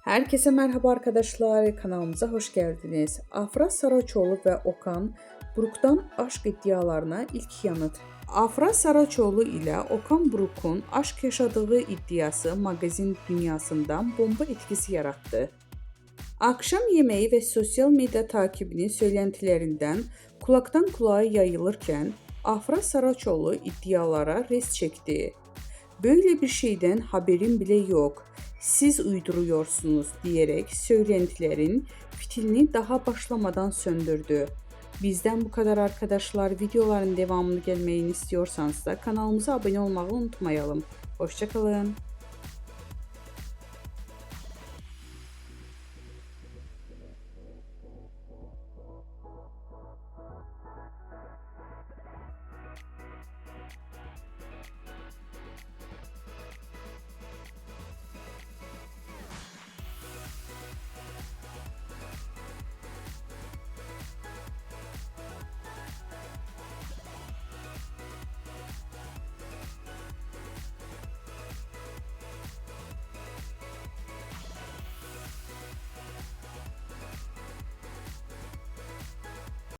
Herkese merhaba arkadaşlar, kanalımıza hoş geldiniz. Afra Saraçoğlu ve Okan Buruk'tan aşk iddialarına ilk yanıt. Afra Saraçoğlu ile Okan Buruk'un aşk yaşadığı iddiası magazin dünyasından bomba etkisi yarattı. Akşam yemeği ve sosyal medya takibinin söylentilerinden kulaktan kulağa yayılırken Afra Saraçoğlu iddialara res çekti. "Böyle bir şeyden haberim bile yok. Siz uyduruyorsunuz" diyerek söylentilerin fitilini daha başlamadan söndürdü. Bizden bu kadar arkadaşlar. Videoların devamını gelmesini istiyorsanız da kanalımıza abone olmayı unutmayalım. Hoşça kalın.